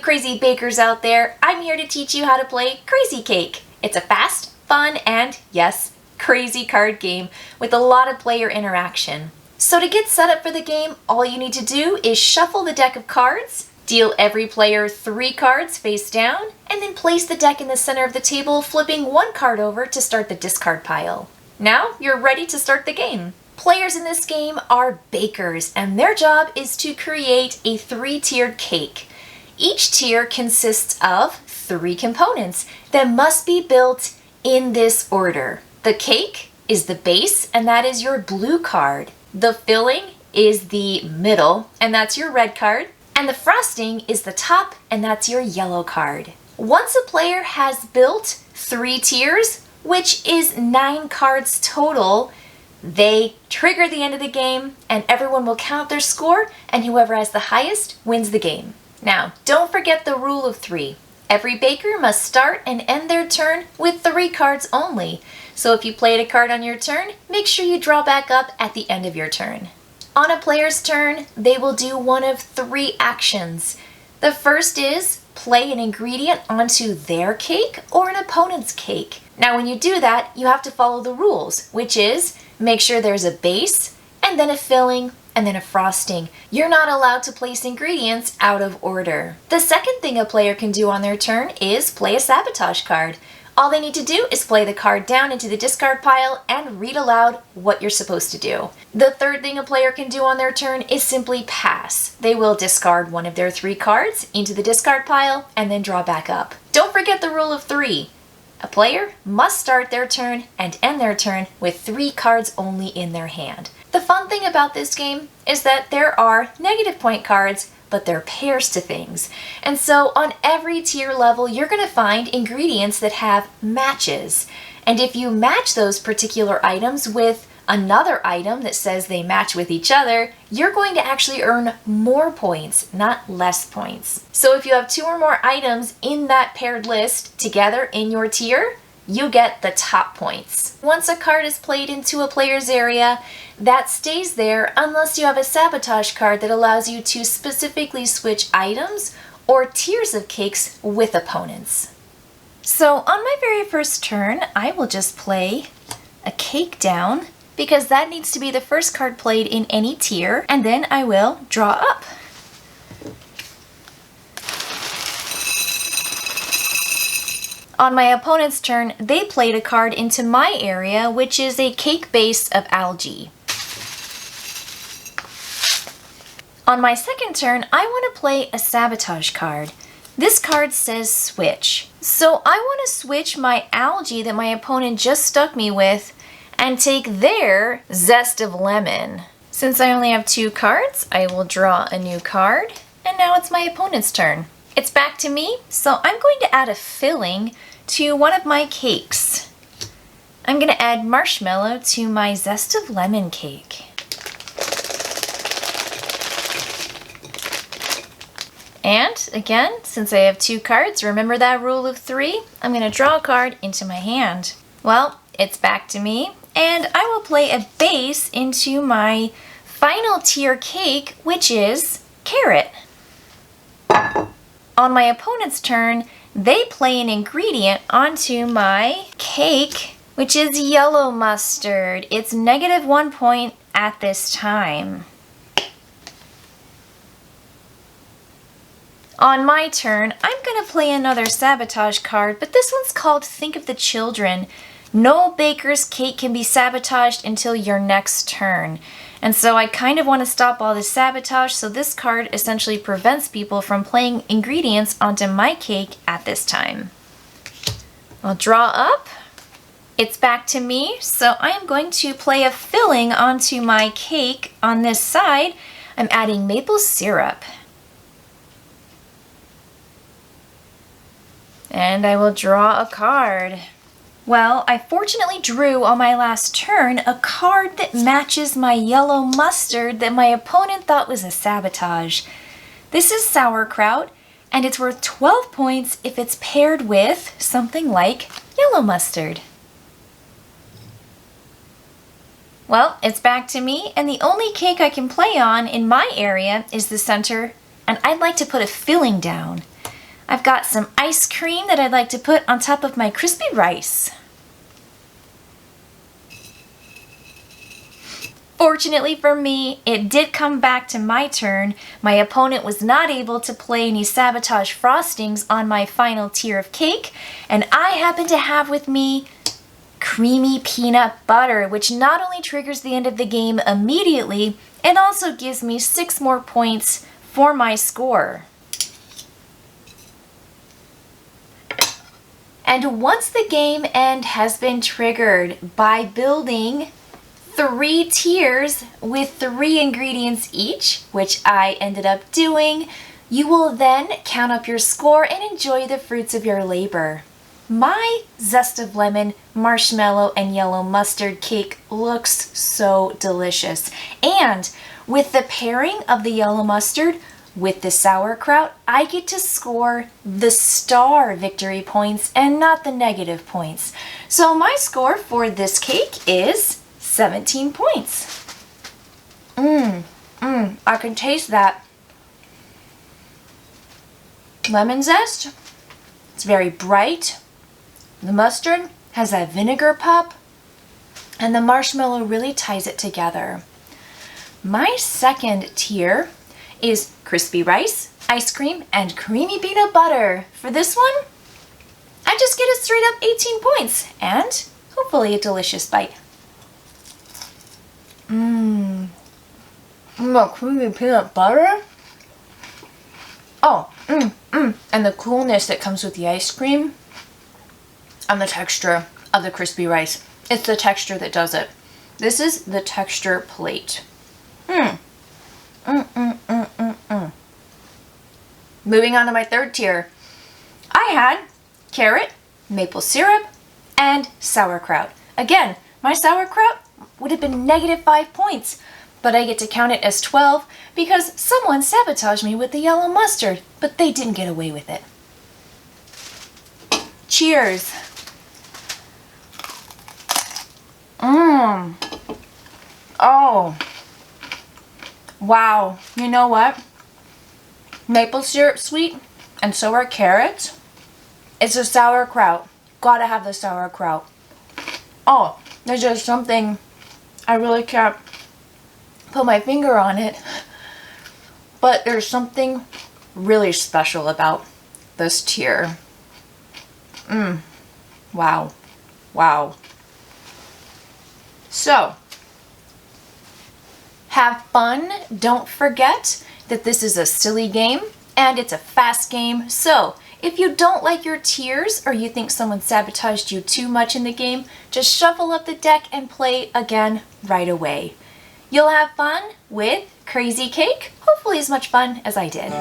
crazy bakers out there, I'm here to teach you how to play Crazy Cake. It's a fast, fun, and yes, crazy card game with a lot of player interaction. So to get set up for the game, all you need to do is shuffle the deck of cards, deal every player 3 cards face down, and then place the deck in the center of the table, flipping 1 card over to start the discard pile. Now you're ready to start the game. Players in this game are bakers, and their job is to create a 3-tiered cake. Each tier consists of 3 components that must be built in this order. The cake is the base, and that is your blue card. The filling is the middle, and that's your red card. And the frosting is the top, and that's your yellow card. Once a player has built 3 tiers, which is 9 cards total, they trigger the end of the game, and everyone will count their score, and whoever has the highest wins the game. Now, don't forget the rule of 3. Every baker must start and end their turn with 3 cards only. So if you played a card on your turn, make sure you draw back up at the end of your turn. On a player's turn, they will do one of 3 actions. The first is play an ingredient onto their cake or an opponent's cake. Now when you do that, you have to follow the rules, which is make sure there's a base, and then a filling, and then a frosting. You're not allowed to place ingredients out of order. The second thing a player can do on their turn is play a sabotage card. All they need to do is play the card down into the discard pile and read aloud what you're supposed to do. The third thing a player can do on their turn is simply pass. They will discard one of their 3 cards into the discard pile and then draw back up. Don't forget the rule of 3. A player must start their turn and end their turn with 3 cards only in their hand. The fun thing about this game is that there are negative point cards, but they're pairs to things. And so on every tier level, you're going to find ingredients that have matches. And if you match those particular items with another item that says they match with each other, you're going to actually earn more points, not less points. So if you have 2 or more items in that paired list together in your tier, you get the top points. Once a card is played into a player's area, that stays there unless you have a sabotage card that allows you to specifically switch items or tiers of cakes with opponents. So on my very first turn, I will just play a cake down because that needs to be the first card played in any tier, and then I will draw up. On my opponent's turn, they played a card into my area, which is a cake base of algae. On my second turn, I want to play a sabotage card. This card says switch. So I want to switch my algae that my opponent just stuck me with and take their zest of lemon. Since I only have 2 cards, I will draw a new card, and now it's my opponent's turn. It's back to me, so I'm going to add a filling to one of my cakes. I'm going to add marshmallow to my zest of lemon cake. And again, since I have 2 cards, remember that rule of 3? I'm going to draw a card into my hand. Well, it's back to me, and I will play a base into my final tier cake, which is carrot. On my opponent's turn, they play an ingredient onto my cake, which is yellow mustard. It's -1 point at this time. On my turn, I'm going to play another sabotage card, but this one's called Think of the Children. No baker's cake can be sabotaged until your next turn. And so I kind of want to stop all this sabotage, so this card essentially prevents people from playing ingredients onto my cake at this time. I'll draw up. It's back to me, so I am going to play a filling onto my cake on this side. I'm adding maple syrup. And I will draw a card. Well, I fortunately drew on my last turn a card that matches my yellow mustard that my opponent thought was a sabotage. This is sauerkraut, and it's worth 12 points if it's paired with something like yellow mustard. Well, it's back to me, and the only cake I can play on in my area is the center, and I'd like to put a filling down. I've got some ice cream that I'd like to put on top of my crispy rice. Fortunately for me, it did come back to my turn. My opponent was not able to play any sabotage frostings on my final tier of cake, and I happen to have with me creamy peanut butter, which not only triggers the end of the game immediately, it also gives me 6 more points for my score. And once the game end has been triggered by building 3 tiers with 3 ingredients each, which I ended up doing, you will then count up your score and enjoy the fruits of your labor. My zest of lemon, marshmallow, and yellow mustard cake looks so delicious. And with the pairing of the yellow mustard with the sauerkraut, I get to score the star victory points and not the negative points. So my score for this cake is 17 points. I can taste that lemon zest. It's very bright. The mustard has that vinegar pop, and the marshmallow really ties it together. My second tier is crispy rice, ice cream, and creamy peanut butter. For this one, I just get a straight up 18 points and hopefully a delicious bite. Creamy peanut butter. Oh, and the coolness that comes with the ice cream and the texture of the crispy rice. It's the texture that does it. This is the texture plate. Moving on to my third tier. I had carrot, maple syrup, and sauerkraut. Again, my sauerkraut would have been -5 points, but I get to count it as 12 because someone sabotaged me with the yellow mustard, but they didn't get away with it. Cheers. Oh. Wow. You know what? Maple syrup sweet, and so are carrots. It's a sauerkraut. Gotta have the sauerkraut. Oh, there's just something, I really can't put my finger on it, but there's something really special about this tier. Wow. Wow. So, have fun. Don't forget that this is a silly game and it's a fast game. So, if you don't like your tiers or you think someone sabotaged you too much in the game, just shuffle up the deck and play again right away. You'll have fun with Crazy Cake, hopefully as much fun as I did.